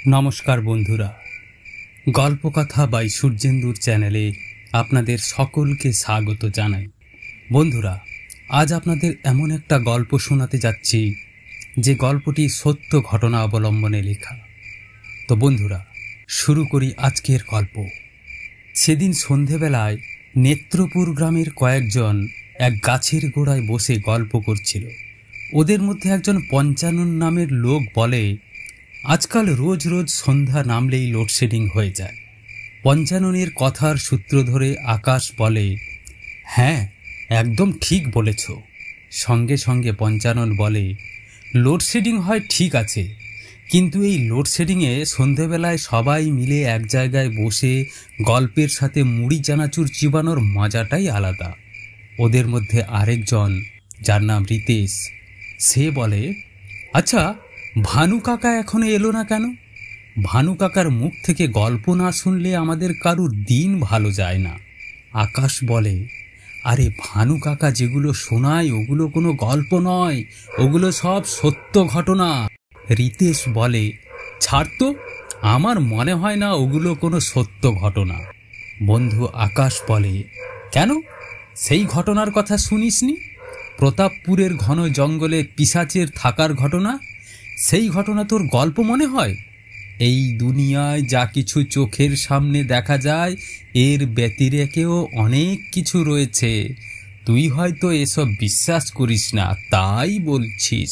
নমস্কার বন্ধুরা, গল্পকথা বাই সূর্যেন্দুর চ্যানেলে আপনাদের সকলকে স্বাগত জানাই। বন্ধুরা, আজ আপনাদের এমন একটা গল্প শোনাতে যাচ্ছি যে গল্পটি সত্য ঘটনা অবলম্বনে লেখা। তো বন্ধুরা, শুরু করি আজকের গল্প। সেদিন সন্ধেবেলায় নেত্রপুর গ্রামের কয়েকজন এক গাছের গোড়ায় বসে গল্প করছিল। ওদের মধ্যে একজন পঞ্চানন নামের লোক বলে, আজকাল রোজ রোজ সন্ধ্যা নামলেই লোডশেডিং হয়ে যায়। পঞ্চাননের কথার সূত্র ধরে আকাশ বলে, হ্যাঁ, একদম ঠিক বলেছ। সঙ্গে সঙ্গে পঞ্চানন বলে, লোডশেডিং হয় ঠিক আছে, কিন্তু এই লোডশেডিংয়ে সন্ধেবেলায় সবাই মিলে এক জায়গায় বসে গল্পের সাথে মুড়ি চানাচুর চিবানোর মজাটাই আলাদা। ওদের মধ্যে আরেকজন, যার নাম রিতেশ, সে বলে, আচ্ছা, ভানু কাকা এখনো এলো না কেন? ভানু কাকার মুখ থেকে গল্প না শুনলে আমাদের কারুর দিন ভালো যায় না। আকাশ বলে, আরে ভানু কাকা যেগুলো শোনায় ওগুলো কোনো গল্প নয়, ওগুলো সব সত্য ঘটনা। রিতেশ বলে, ছাড় তো, আমার মনে হয় না ওগুলো কোনো সত্য ঘটনা। বন্ধু আকাশ বলে, কেন, সেই ঘটনার কথা শুনিসনি? প্রতাপপুরের ঘন জঙ্গলে পিশাচের থাকার ঘটনা, সেই ঘটনা তোর গল্প মনে হয়? এই দুনিয়ায় যা কিছু চোখের সামনে দেখা যায় এর ব্যতিরেকেও অনেক কিছু রয়েছে। তুই হয়তো এসব বিশ্বাস করিস না, তাই বলছিস।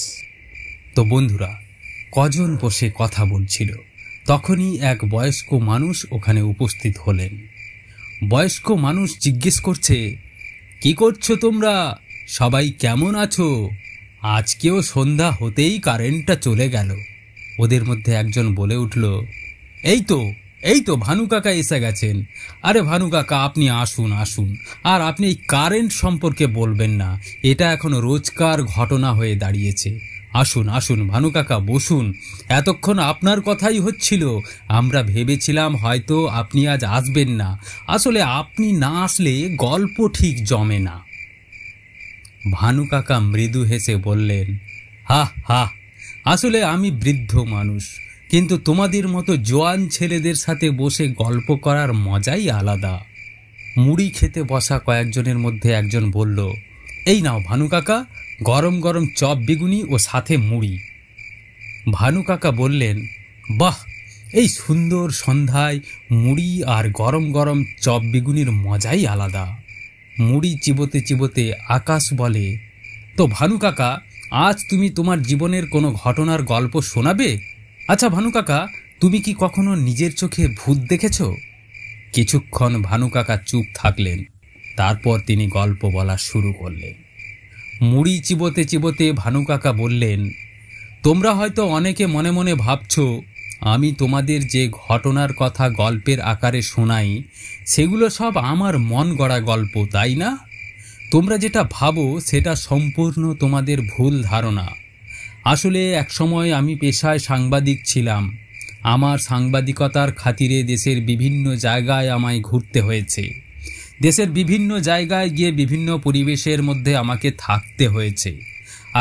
তো বন্ধুরা, কজন বসে কথা বলছিল, তখনই এক বয়স্ক মানুষ ওখানে উপস্থিত হলেন। বয়স্ক মানুষ জিজ্ঞেস করছে, কি করছো তোমরা? সবাই কেমন আছো? আজকেও সন্ধ্যা হতেই কারেন্টটা চলে গেল। ওদের মধ্যে একজন বলে উঠল, এই তো ভানু কাকা এসে গেছেন। আরে ভানু কাকা, আপনি আসুন আসুন, আর আপনি এই কারেন্ট সম্পর্কে বলবেন না, এটা এখন রোজকার ঘটনা হয়ে দাঁড়িয়েছে। আসুন আসুন ভানু কাকা, বসুন। এতক্ষণ আপনার কথাই হচ্ছিল, আমরা ভেবেছিলাম হয়তো আপনি আজ আসবেন না। আসলে আপনি না আসলে গল্প ঠিক জমে না। ভানু কাকা মৃদু হেসে বললেন, হা হা, আসলে আমি বৃদ্ধ মানুষ, কিন্তু তোমাদের মতো জোয়ান ছেলেদের সাথে বসে গল্প করার মজাই আলাদা। মুড়ি খেতে বসা কয়েকজনের মধ্যে একজন বলল, এই নাও ভানু কাকা, গরম গরম চপ বেগুনি ও সাথে মুড়ি। ভানু কাকা বললেন, বাহ, এই সুন্দর সন্ধ্যায় মুড়ি আর গরম গরম চপ বেগুনির মজাই আলাদা। মুড়ি চিবোতে চিবোতে আকাশ বলে, তো ভানু কাকা, আজ তুমি তোমার জীবনের কোনো ঘটনার গল্প শোনাবে? আচ্ছা ভানু কাকা, তুমি কি কখনো নিজের চোখে ভূত দেখেছ? কিছুক্ষণ ভানু কাকা চুপ থাকলেন, তারপর তিনি গল্প বলা শুরু করলেন। মুড়ি চিবোতে চিবোতে ভানু কাকা বললেন, তোমরা হয়তো অনেকে মনে মনে ভাবছ আমি তোমাদের যে ঘটনার কথা গল্পের আকারে শোনাই সেগুলো সব আমার মন গড়া গল্প, তাই না? তোমরা যেটা ভাবো সেটা সম্পূর্ণ তোমাদের ভুল ধারণা। আসলে একসময় আমি পেশায় সাংবাদিক ছিলাম। আমার সাংবাদিকতার খাতিরে দেশের বিভিন্ন জায়গায় আমায় ঘুরতে হয়েছে। দেশের বিভিন্ন জায়গায় গিয়ে বিভিন্ন পরিবেশের মধ্যে আমাকে থাকতে হয়েছে।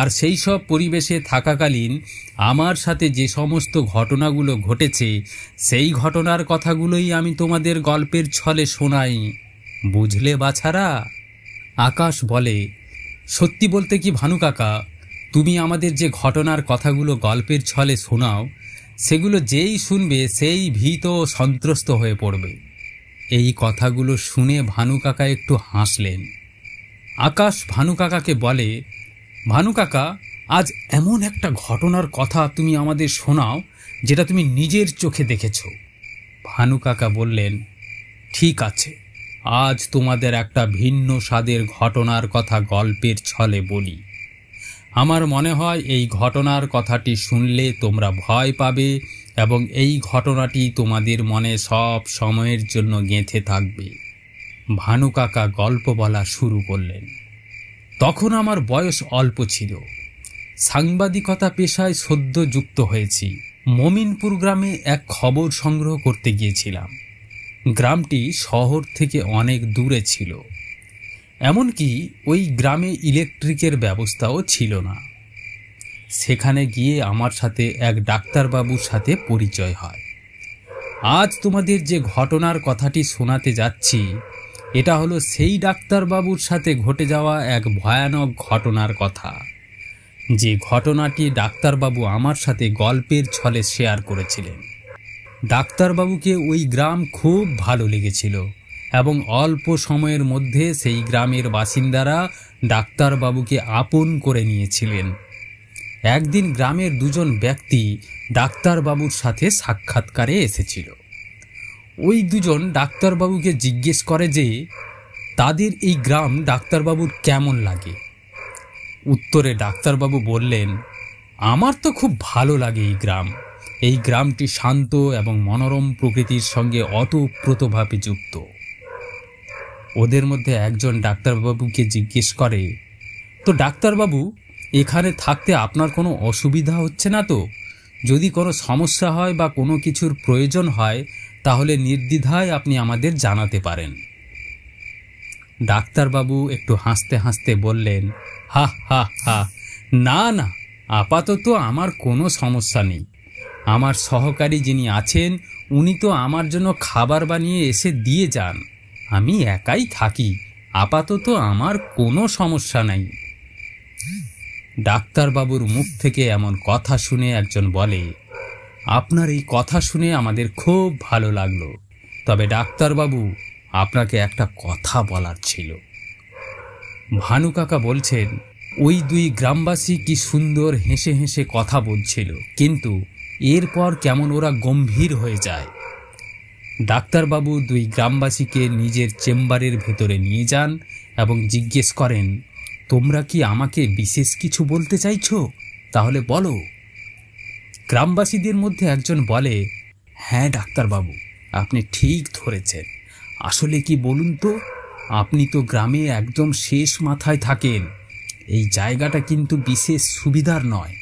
আর সেই সব পরিবেশে থাকাকালীন আমার সাথে যে সমস্ত ঘটনাগুলো ঘটেছে সেই ঘটনার কথাগুলোই আমি তোমাদের গল্পের ছলে শোনাই। বুঝলে বাছারা? আকাশ বলে, সত্যি বলতে কি ভানু কাকা, তুমি আমাদের যে ঘটনার কথাগুলো গল্পের ছলে শোনাও সেগুলো যেই শুনবে সেই ভীত ও সন্ত্রস্ত হয়ে পড়বে। এই কথাগুলো শুনে ভানু কাকা একটু হাসলেন। আকাশ ভানু কাকাকে বলে, ভানু কাকা, আজ এমন একটা ঘটনার কথা তুমি আমাদের শোনাও যেটা তুমি নিজের চোখে দেখেছ। ভানু কাকা বললেন, ঠিক আছে, আজ তোমাদের একটা ভিন্ন স্বাদের ঘটনার কথা গল্পের ছলে বলি। আমার মনে হয় এই ঘটনার কথাটি শুনলে তোমরা ভয় পাবে এবং এই ঘটনাটি তোমাদের মনে সব সময়ের জন্য গেঁথে থাকবে। ভানু কাকা গল্প বলা শুরু করলেন। তখন আমার বয়স অল্প ছিল। সাংবাদিকতা পেশায় সদ্য যুক্ত হয়েছি। মমিনপুর গ্রামে এক খবর সংগ্রহ করতে গিয়েছিলাম। গ্রামটি শহর থেকে অনেক দূরে ছিল। এমনকি ওই গ্রামে ইলেকট্রিকের ব্যবস্থাও ছিল না। সেখানে গিয়ে আমার সাথে এক ডাক্তারবাবুর সাথে পরিচয় হয়। আজ তোমাদের যে ঘটনার কথাটি শোনাতে যাচ্ছি এটা হলো সেই ডাক্তারবাবুর সাথে ঘটে যাওয়া এক ভয়ানক ঘটনার কথা, যে ঘটনাটি ডাক্তারবাবু আমার সাথে গল্পের ছলে শেয়ার করেছিলেন। ডাক্তারবাবুকে ওই গ্রাম খুব ভালো লেগেছিল এবং অল্প সময়ের মধ্যে সেই গ্রামের বাসিন্দারা ডাক্তারবাবুকে আপন করে নিয়েছিলেন। একদিন গ্রামের দুজন ব্যক্তি ডাক্তারবাবুর সাথে সাক্ষাৎকারে এসেছিল। ওই দুজন ডাক্তারবাবুকে জিজ্ঞেস করে যে তাদের এই গ্রাম ডাক্তারবাবুর কেমন লাগে। উত্তরে ডাক্তারবাবু বললেন, আমার তো খুব ভালো লাগে এই গ্রাম। এই গ্রামটি শান্ত এবং মনোরম প্রকৃতির সঙ্গে ওতপ্রোতভাবে যুক্ত। ওদের মধ্যে একজন ডাক্তারবাবুকে জিজ্ঞেস করে, তো ডাক্তারবাবু, এখানে থাকতে আপনার কোনো অসুবিধা হচ্ছে না তো? যদি কোনো সমস্যা হয় বা কোনো কিছুর প্রয়োজন হয় তাহলে নির্দ্বিধায় আপনি আমাদের জানাতে পারেন। ডাক্তারবাবু একটু হাসতে হাসতে বললেন, হা হা হা, না না, আপাতত আমার কোনো সমস্যা নেই। আমার সহকারী যিনি আছেন উনি তো আমার জন্য খাবার বানিয়ে এসে দিয়ে যান। আমি একাই থাকি, আপাতত আমার কোনো সমস্যা নাই। ডাক্তারবাবুর মুখ থেকে এমন কথা শুনে একজন বলে, আপনার এই কথা শুনে আমাদের খুব ভালো লাগলো, তবে ডাক্তারবাবু আপনাকে একটা কথা বলার ছিল। ভানু কাকা বলছেন, ওই দুই গ্রামবাসী কি সুন্দর হেসে হেসে কথা বলছিল, কিন্তু এরপর কেমন ওরা গম্ভীর হয়ে যায়। ডাক্তারবাবু দুই গ্রামবাসীকে নিজের চেম্বারের ভেতরে নিয়ে যান এবং জিজ্ঞেস করেন, তোমরা কি আমাকে বিশেষ কিছু বলতে চাইছো? তাহলে বলো। গ্রামবাসীদের মধ্যে একজন বলে, হ্যাঁ ডাক্তারবাবু, আপনি ঠিক ধরেছেন। আসলে কি বলুন তো, আপনি তো গ্রামে একদম শেষ মাথায় থাকেন। এই জায়গাটা কিন্তু বিশেষ সুবিধার নয়।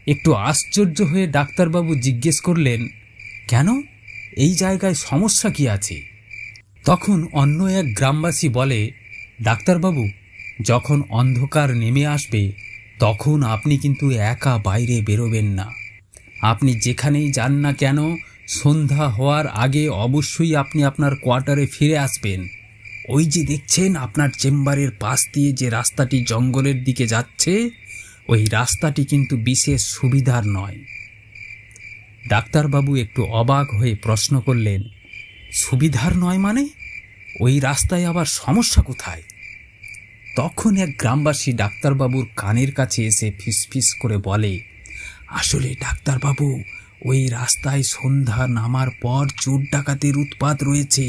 একটু আশ্চর্য হয়ে ডাক্তারবাবু জিজ্ঞেস করলেন, কেন, এই জায়গায় সমস্যা কি আছে? তখন অন্য এক গ্রামবাসী বলে, ডাক্তারবাবু, যখন অন্ধকার নেমে আসবে তখন আপনি কিন্তু একা বাইরে বেরোবেন না। আপনি যেখানেই যান না কেন সন্ধ্যা হওয়ার আগে অবশ্যই আপনি আপনার কোয়ার্টারে ফিরে আসবেন। ওই যে দেখছেন আপনার চেম্বারের পাশ দিয়ে যে রাস্তাটি জঙ্গলের দিকে যাচ্ছে, ওই রাস্তাটি কিন্তু বিশেষ সুবিধার নয়। ডাক্তারবাবু একটু অবাক হয়ে প্রশ্ন করলেন, সুবিধার নয় মানে? ওই রাস্তায় আবার সমস্যা কোথায়? তখন এক গ্রামবাসী ডাক্তারবাবুর কানের কাছে এসে ফিসফিস করে বলে, আসলে ডাক্তারবাবু, ওই রাস্তায় সন্ধ্যা নামার পর চোর ডাকাতের উৎপাত রয়েছে।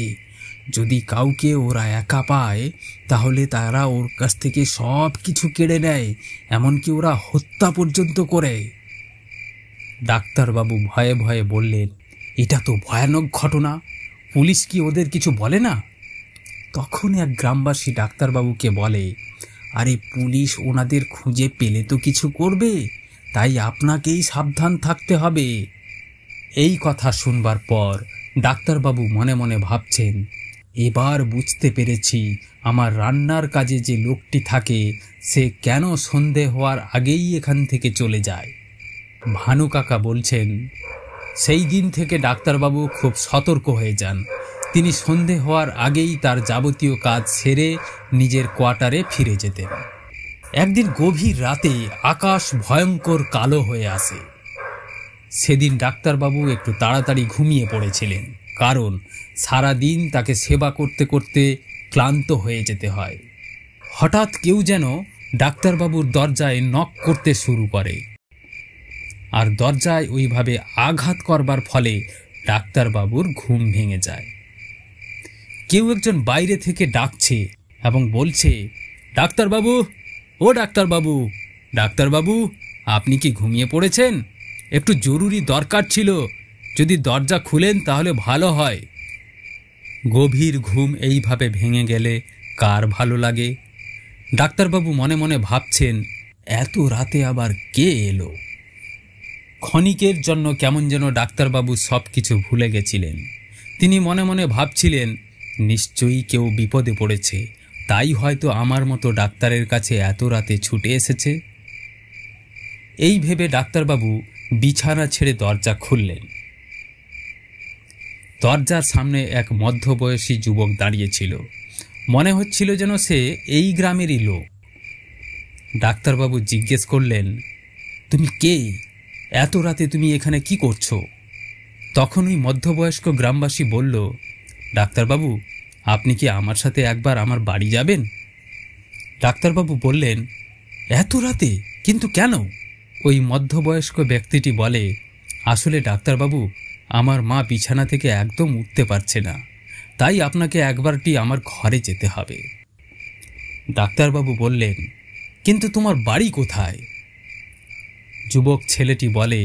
যদি কাউকে ওরা একা পায় তাহলে তারা ওর কাছ থেকে সব কিছু কেড়ে নেয়, এমনকি ওরা হত্যা পর্যন্ত করে। ডাক্তারবাবু ভয়ে ভয়ে বললেন, এটা তো ভয়ানক ঘটনা, পুলিশ কি ওদের কিছু বলে না? তখন এক গ্রামবাসী ডাক্তারবাবুকে বলে, আরে পুলিশ ওনাদের খুঁজে পেলে তো কিছু করবে, তাই আপনাকেই সাবধান থাকতে হবে। এই কথা শুনবার পর ডাক্তারবাবু মনে মনে ভাবছেন, এবার বুঝতে পেরেছি আমার রান্নার কাজে যে লোকটি থাকে সে কেন সন্ধে হওয়ার আগেই এখান থেকে চলে যায়। ভানু কাকা বলছেন, সেই দিন থেকে ডাক্তারবাবু খুব সতর্ক হয়ে যান। তিনি সন্ধে হওয়ার আগেই তার যাবতীয় কাজ সেরে নিজের কোয়ার্টারে ফিরে যেতেন। একদিন গভীর রাতে আকাশ ভয়ঙ্কর কালো হয়ে আসে। সেদিন ডাক্তারবাবু একটু তাড়াতাড়ি ঘুমিয়ে পড়েছিলেন, কারণ সারা দিন তাকে সেবা করতে করতে ক্লান্ত হয়ে যেতে হয়। হঠাৎ কেউ যেন ডাক্তারবাবুর দরজায় নক করতে শুরু করে, আর দরজায় ওইভাবে আঘাত করবার ফলে ডাক্তারবাবুর ঘুম ভেঙে যায়। কেউ একজন বাইরে থেকে ডাকছে এবং বলছে, ডাক্তারবাবু, ও ডাক্তারবাবু, ডাক্তারবাবু, আপনি কি ঘুমিয়ে পড়েছেন? একটু জরুরি দরকার ছিল, যদি দরজা খুলেন তাহলে ভালো হয়। গভীর ঘুম এইভাবে ভেঙে গেলে কার ভালো লাগে? ডাক্তারবাবু মনে মনে ভাবছেন, এত রাতে আবার কে এলো? ক্ষণিকের জন্য কেমন যেন ডাক্তারবাবু সব কিছু ভুলে গেছিলেন। তিনি মনে মনে ভাবছিলেন, নিশ্চয়ই কেউ বিপদে পড়েছে, তাই হয়তো আমার মতো ডাক্তারের কাছে এত রাতে ছুটে এসেছে। এই ভেবে ডাক্তারবাবু বিছানা ছেড়ে দরজা খুললেন। দরজার সামনে এক মধ্যবয়সী যুবক দাঁড়িয়েছিল। মনে হচ্ছিল যেন সে এই গ্রামেরই লোক। ডাক্তারবাবু জিজ্ঞেস করলেন, তুমি কে? এত রাতে তুমি এখানে কি করছো? তখন ওই মধ্যবয়স্ক গ্রামবাসী বলল, ডাক্তারবাবু, আপনি কি আমার সাথে একবার আমার বাড়ি যাবেন? ডাক্তারবাবু বললেন, এত রাতে? কিন্তু কেন? ওই মধ্যবয়স্ক ব্যক্তিটি বলে, আসলে ডাক্তারবাবু, আমার মা বিছানা থেকে একদম উঠতে পারছে না, তাই আপনাকে একবারটি আমার ঘরে যেতে হবে। ডাক্তারবাবু বললেন, কিন্তু তোমার বাড়ি কোথায়? যুবক ছেলেটি বলে,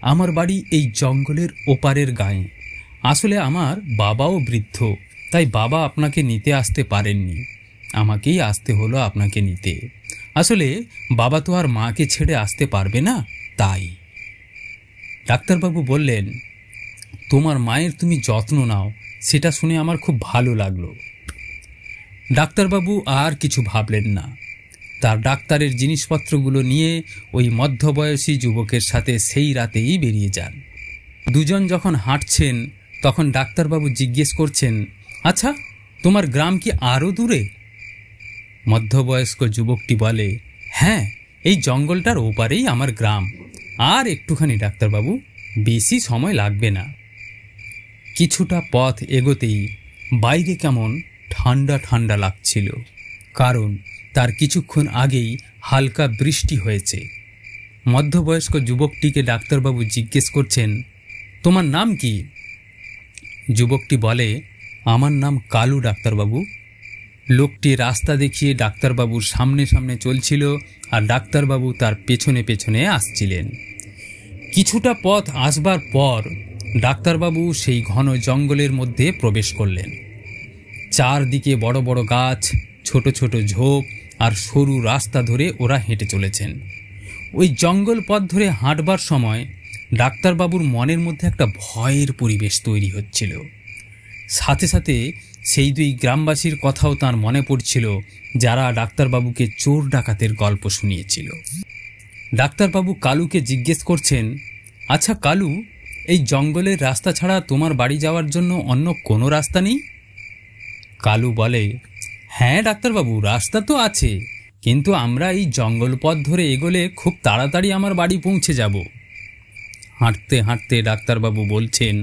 আমার বাড়ি এই জঙ্গলের ওপারের গায়ে। আসলে আমার বাবাও বৃদ্ধ, তাই বাবা আপনাকে নিতে আসতে পারেননি, আমাকেই আসতে হলো আপনাকে নিতে। আসলে বাবা তো আর মাকে ছেড়ে আসতে পারবে না, তাই। ডাক্তারবাবু বললেন, তোমার মায়ের তুমি যত্ন নাও, সেটা শুনে আমার খুব ভালো লাগলো। ডাক্তারবাবু আর কিছু ভাবলেন না। তার ডাক্তারের জিনিসপত্রগুলো নিয়ে ওই মধ্যবয়সী যুবকের সাথে সেই রাতেই বেরিয়ে যান। দুজন যখন হাঁটছেন তখন ডাক্তারবাবু জিজ্ঞেস করছেন, আচ্ছা, তোমার গ্রাম কি আরও দূরে? মধ্যবয়স্ক যুবকটি বলে, হ্যাঁ, এই জঙ্গলটার ওপারেই আমার গ্রাম। আর একটুখানি ডাক্তারবাবু, বেশি সময় লাগবে না। কিছুটা পথ এগোতেই বাইরে কেমন ঠান্ডা ঠান্ডা লাগছিল, কারণ তার কিছুক্ষণ আগেই হালকা বৃষ্টি হয়েছে। মধ্যবয়স্ক যুবকটিকে ডাক্তারবাবু জিজ্ঞেস করছেন, তোমার নাম কি? যুবকটি বলে, আমার নাম কালু ডাক্তারবাবু। লোকটি রাস্তা দেখিয়ে ডাক্তারবাবুর সামনে সামনে চলছিল আর ডাক্তারবাবু তার পেছনে পেছনে আসছিলেন। কিছুটা পথ আসবার পর ডাক্তারবাবু সেই ঘন জঙ্গলের মধ্যে প্রবেশ করলেন। চারদিকে বড় বড় গাছ, ছোট ছোট ঝোপ আর সরু রাস্তা ধরে ওরা হেঁটে চলেছেন। ওই জঙ্গল পথ ধরে হাঁটবার সময় ডাক্তারবাবুর মনের মধ্যে একটা ভয়ের পরিবেশ তৈরি হচ্ছিল। সাথে সাথে সেই দুই গ্রামবাসীর কথাও তার মনে পড়ছিল, যারা ডাক্তারবাবুকে চোর ডাকাতের গল্প শুনিয়েছিল। ডাক্তারবাবু কালুকে জিজ্ঞেস করছেন, আচ্ছা কালু, এই জঙ্গলের রাস্তা ছাড়া তোমার বাড়ি যাওয়ার জন্য অন্য কোনো রাস্তা নেই? কালু বলে, হ্যাঁ ডাক্তারবাবু, রাস্তা তো আছে, কিন্তু আমরা এই জঙ্গল পথ ধরে এগোলে খুব তাড়াতাড়ি আমার বাড়ি পৌঁছে যাব। হাঁটতে হাঁটতে ডাক্তারবাবু বলছেন,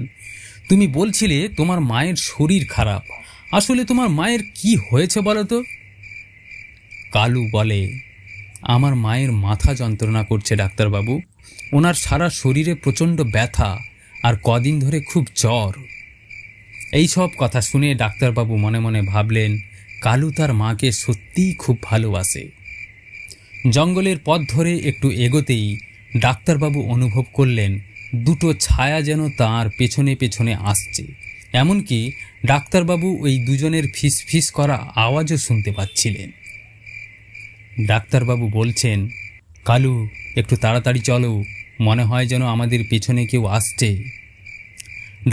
তুমি বলছিলে তোমার মায়ের শরীর খারাপ, আসলে তোমার মায়ের কি হয়েছে বলো তো? কালু বলে, আমার মায়ের মাথা যন্ত্রণা করছে ডাক্তারবাবু, ওনার সারা শরীরে প্রচণ্ড ব্যথা আর কদিন ধরে খুব জ্বর। এই সব কথা শুনে ডাক্তারবাবু মনে মনে ভাবলেন, কালু তার মাকে সত্যিই খুব ভালোবাসে। জঙ্গলের পথ ধরে একটু এগোতেই ডাক্তারবাবু অনুভব করলেন দুটো ছায়া যেন তাঁর পেছনে পেছনে আসছে। এমনকি ডাক্তারবাবু ওই দুজনের ফিসফিস করা আওয়াজও শুনতে পাচ্ছিলেন। ডাক্তারবাবু বলছেন, কালু, একটু তাড়াতাড়ি চলো, মনে হয় যেন আমাদের পেছনে কেউ আসছে।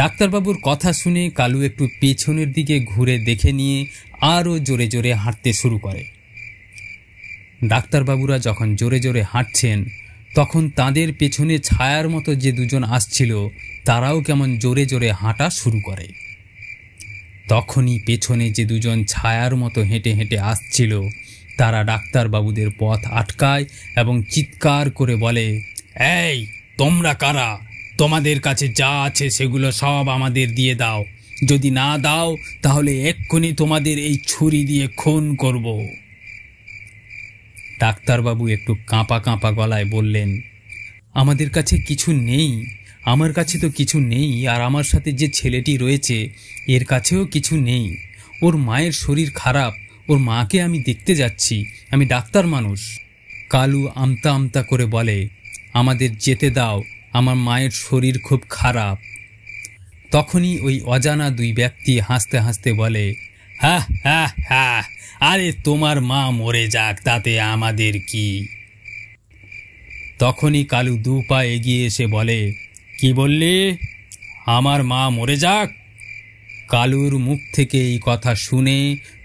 ডাক্তারবাবুর কথা শুনে কালু একটু পেছনের দিকে ঘুরে দেখে নিয়ে আরও জোরে জোরে হাঁটতে শুরু করে। ডাক্তারবাবুরা যখন জোরে জোরে হাঁটছেন তখন তাদের পেছনে ছায়ার মতো যে দুজন আসছিল তারাও কেমন জোরে জোরে হাঁটা শুরু করে। তখনই পেছনে যে দুজন ছায়ার মতো হেঁটে হেঁটে আসছিল তারা ডাক্তারবাবুদের পথ আটকায় এবং চিৎকার করে বলে, এই তোমরা কারা? তোমাদের কাছে যা আছে সেগুলো সব আমাদের দিয়ে দাও, যদি না দাও তাহলে এক্ষুনি তোমাদের এই ছুরি দিয়ে খুন করব। ডাক্তারবাবু একটু কাঁপা কাঁপা গলায় বললেন, আমাদের কাছে কিছু নেই, আমার কাছে তো কিছু নেই, আর আমার সাথে যে ছেলেটি রয়েছে এর কাছেও কিছু নেই। ওর মায়ের শরীর খারাপ, ওর মাকে আমি দেখতে যাচ্ছি, আমি ডাক্তার মানুষ। কালু আমতা আমতা করে বলে, আমাদের যেতে দাও, আমার মায়ের শরীর খুব খারাপ। তখনই ওই অজানা দুই ব্যক্তি হাসতে হাসতে বলে, হা হা হা, আরে তোমার মা মরে যাক, তাতে আমাদের কি? তখনই কালু দু পা এগিয়ে এসে বলে, কি বললি? আমার মা মরে যাক? কালুর মুখ থেকে এই কথা শুনে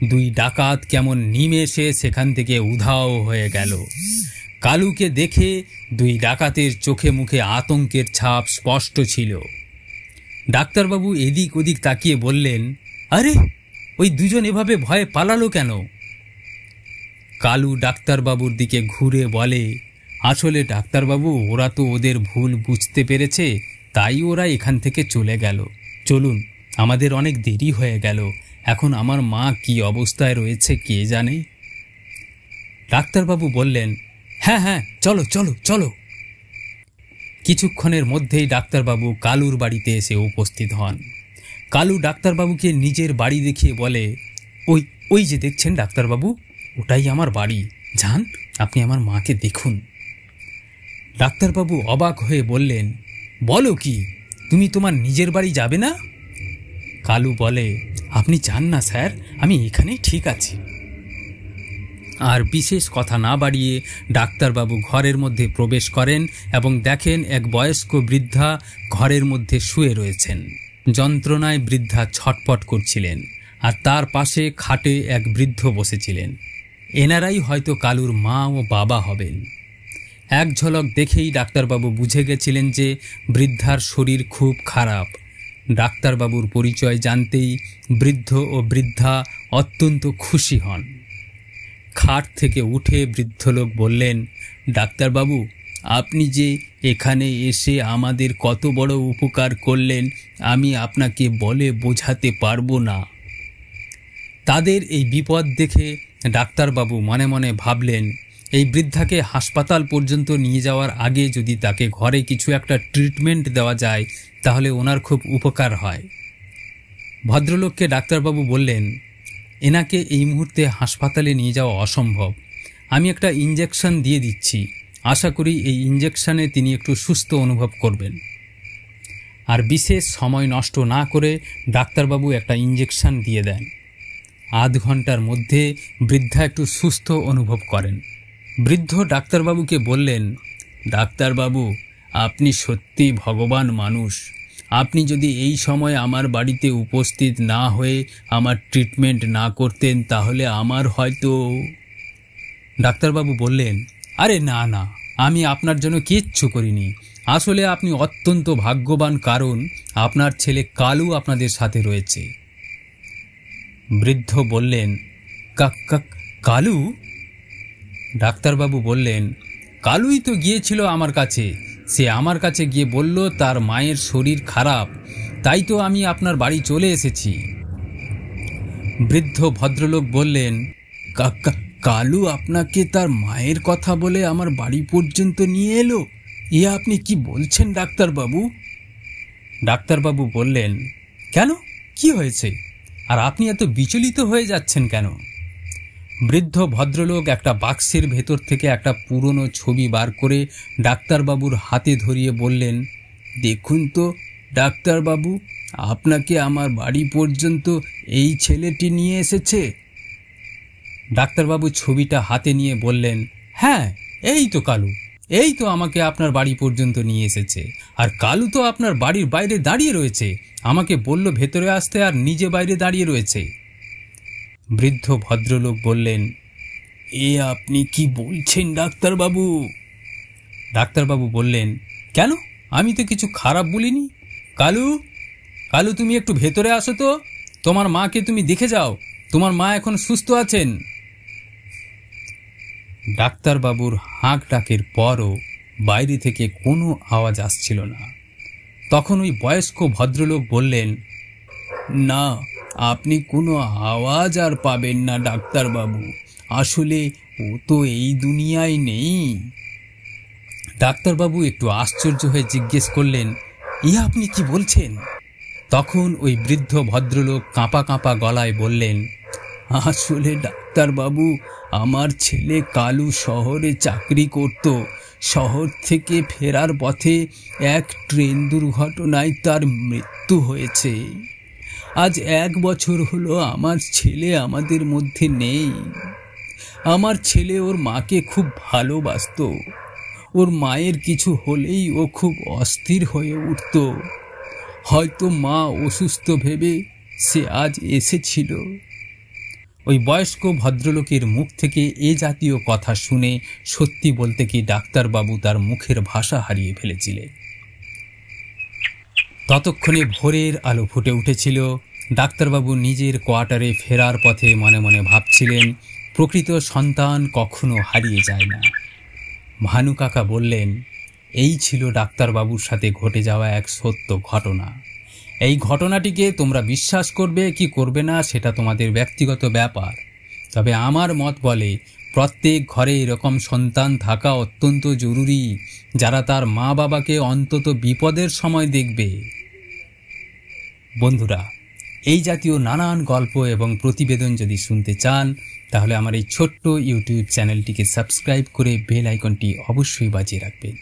দুই ডাকাত কেমন নিমেষে সেখান থেকে উধাও হয়ে গেল। কালুকে দেখে দুই ডাকাতের চোখে মুখে আতঙ্কের ছাপ স্পষ্ট ছিল। ডাক্তারবাবু এদিক ওদিক তাকিয়ে বললেন, আরে ওই দুজন এভাবে ভয়ে পালালো কেন? কালু ডাক্তারবাবুর দিকে ঘুরে বলে, আসলে ডাক্তারবাবু, ওরা তো ওদের ভুল বুঝতে পেরেছে, তাই ওরা এখান থেকে চলে গেল। চলুন, আমাদের অনেক দেরি হয়ে গেল, এখন আমার মা কি অবস্থায় রয়েছে কে জানে। ডাক্তারবাবু বললেন, হ্যাঁ হ্যাঁ, চলো চলো চলো। কিছুক্ষণের মধ্যেই ডাক্তারবাবু কালুর বাড়িতে এসে উপস্থিত হন। কালু ডাক্তারবাবুকে নিজের বাড়ি দেখিয়ে বলে, ওই ওই যে দেখছেন ডাক্তারবাবু, ওটাই আমার বাড়ি, যান আপনি আমার মাকে দেখুন। ডাক্তারবাবু অবাক হয়ে বললেন, বলো কি, তুমি তোমার নিজের বাড়ি যাবে না? কালু বলে, আপনি যান না স্যার, আমি এখানেই ঠিক আছি। আর বিশেষ কথা না বাড়িয়ে ডাক্তারবাবু ঘরের মধ্যে প্রবেশ করেন এবং দেখেন এক বয়স্ক বৃদ্ধা ঘরের মধ্যে শুয়ে রয়েছেন। যন্ত্রণায় বৃদ্ধা ছটপট করছিলেন, আর তার পাশে খাটে এক বৃদ্ধ বসেছিলেন। এনারাই হয়তো কালুর মা ও বাবা হবেন। এক ঝলক দেখেই ডাক্তারবাবু বুঝে গেছিলেন যে বৃদ্ধার শরীর খুব খারাপ। ডাক্তারবাবুর পরিচয় জানতেই বৃদ্ধ ও বৃদ্ধা অত্যন্ত খুশি হন। খাট থেকে উঠে বৃদ্ধ লোক বললেন, ডাক্তারবাবু, আপনি যে এখানে এসে আমাদের কত বড় উপকার করলেন, আমি আপনাকে বলে বোঝাতে পারবো না। তাদের এই বিপদ দেখে ডাক্তারবাবু মনে মনে ভাবলেন, এই বৃদ্ধাকে হাসপাতাল পর্যন্ত নিয়ে যাওয়ার আগে যদি তাকে ঘরে কিছু একটা ট্রিটমেন্ট দেওয়া যায় তাহলে ওনার খুব উপকার হয়। ভদ্রলোককে ডাক্তারবাবু বললেন, এনাকে এই মুহূর্তে হাসপাতালে নিয়ে যাওয়া অসম্ভব, আমি একটা ইঞ্জেকশন দিয়ে দিচ্ছি, আশা করি এই ইঞ্জেকশনে তিনি একটু সুস্থ অনুভব করবেন। আর বিশেষ সময় নষ্ট না করে ডাক্তারবাবু একটা ইঞ্জেকশন দিয়ে দেন। আধ ঘন্টার মধ্যে বৃদ্ধা একটু সুস্থ অনুভব করেন। বৃদ্ধ ডাক্তারবাবুকে বললেন, ডাক্তারবাবু, আপনি সত্যি ভগবান মানুষ, আপনি যদি এই সময় আমার বাড়িতে উপস্থিত না হয়ে আমার ট্রিটমেন্ট না করতেন তাহলে আমার হয়তো। ডাক্তারবাবু বললেন, আরে না না, আমি আপনার জন্য কিচ্ছু করিনি, আসলে আপনি অত্যন্ত ভাগ্যবান, কারণ আপনার ছেলে কালু আপনাদের সাথে রয়েছে। বৃদ্ধ বললেন, কালু? ডাক্তারবাবু বললেন, কালুই তো গিয়েছিল আমার কাছে, সে আমার কাছে গিয়ে বলল তার মায়ের শরীর খারাপ, তাই তো আমি আপনার বাড়ি চলে এসেছি। বৃদ্ধ ভদ্রলোক বললেন, কালু আপনাকে তার মায়ের কথা বলে আমার বাড়ি পর্যন্ত নিয়ে এলো? এ আপনি কি বলছেন ডাক্তারবাবু? ডাক্তারবাবু বললেন, কেন, কি হয়েছে, আর আপনি এত বিচলিত হয়ে যাচ্ছেন কেন? বৃদ্ধ ভদ্রলোক একটা বাক্সের ভেতর থেকে একটা পুরনো ছবি বার করে ডাক্তারবাবুর হাতে ধরিয়ে বললেন, দেখুন তো ডাক্তারবাবু, আপনাকে আমার বাড়ি পর্যন্ত এই ছেলেটি নিয়ে এসেছে। ডাক্তারবাবু ছবিটা হাতে নিয়ে বললেন, হ্যাঁ, এই তো কালু, এই তো আমাকে আপনার বাড়ি পর্যন্ত নিয়ে এসেছে, আর কালু তো আপনার বাড়ির বাইরে দাঁড়িয়ে রয়েছে, আমাকে বলল ভেতরে আসতে, আর নিজে বাইরে দাঁড়িয়ে রয়েছে। বৃদ্ধ ভদ্রলোক বললেন, এ আপনি কি বলছেন ডাক্তারবাবু? ডাক্তারবাবু বললেন, কেন, আমি তো কিছু খারাপ বলিনি। কালু, কালু, তুমি একটু ভেতরে আসো তো, তোমার মাকে তুমি দেখে যাও, তোমার মা এখন সুস্থ আছেন। ডাক্তারবাবুর হাঁক ডাকের পরও বাইরে থেকে কোনো আওয়াজ আসছিল না। তখন ওই বয়স্ক ভদ্রলোক বললেন, না, আপনি কোনো আওয়াজ আর পাবেন না ডাক্তারবাবু, আসলে ও তো এই দুনিয়ায় নেই। ডাক্তারবাবু একটু আশ্চর্য হয়ে জিজ্ঞেস করলেন, এ আপনি কি বলছেন? তখন ওই বৃদ্ধ ভদ্রলোক কাঁপা কাঁপা গলায় বললেন, আসলে ডাক্তারবাবু, আমার ছেলে কালু শহরে চাকরি করত, শহর থেকে ফেরার পথে এক ট্রেন দুর্ঘটনায় তার মৃত্যু হয়েছে। আজ 1 বছর হলো আমার ছেলে আমাদের মধ্যে নেই। আমার ছেলে ওর মাকে খুব ভালোবাসত, ওর মায়ের কিছু হলেই ও খুব অস্থির হয়ে উঠত, হয়তো মা অসুস্থ ভেবে সে আজ এসেছিল। ওই বয়স্ক ভদ্রলোকের মুখ থেকে এ জাতীয় কথা শুনে সত্যি বলতে কি ডাক্তারবাবু তার মুখের ভাষা হারিয়ে ফেলেছিলেন। ততক্ষণে ভোরের আলো ফুটে উঠেছিল। ডাক্তারবাবু নিজের কোয়ার্টারে ফেরার পথে মনে মনে ভাবছিলেন, প্রকৃত সন্তান কখনো হারিয়ে যায় না। ভানু কাকা বললেন, এই ছিল ডাক্তারবাবুর সাথে ঘটে যাওয়া এক সত্য ঘটনা। এই ঘটনাটিকে তোমরা বিশ্বাস করবে কি করবে না সেটা তোমাদের ব্যক্তিগত ব্যাপার, তবে আমার মত বলে প্রত্যেক ঘরে এরকম সন্তান থাকা অত্যন্ত জরুরি, যারা তার মা বাবাকে অন্তত বিপদের সময় দেখবে। বন্ধুরা, এই জাতীয় নানান গল্প এবং প্রতিবেদন যদি শুনতে চান, তাহলে আমার এই ছোট্ট ইউটিউব চ্যানেলটিকে সাবস্ক্রাইব করে বেল আইকনটি অবশ্যই বাজিয়ে রাখবেন।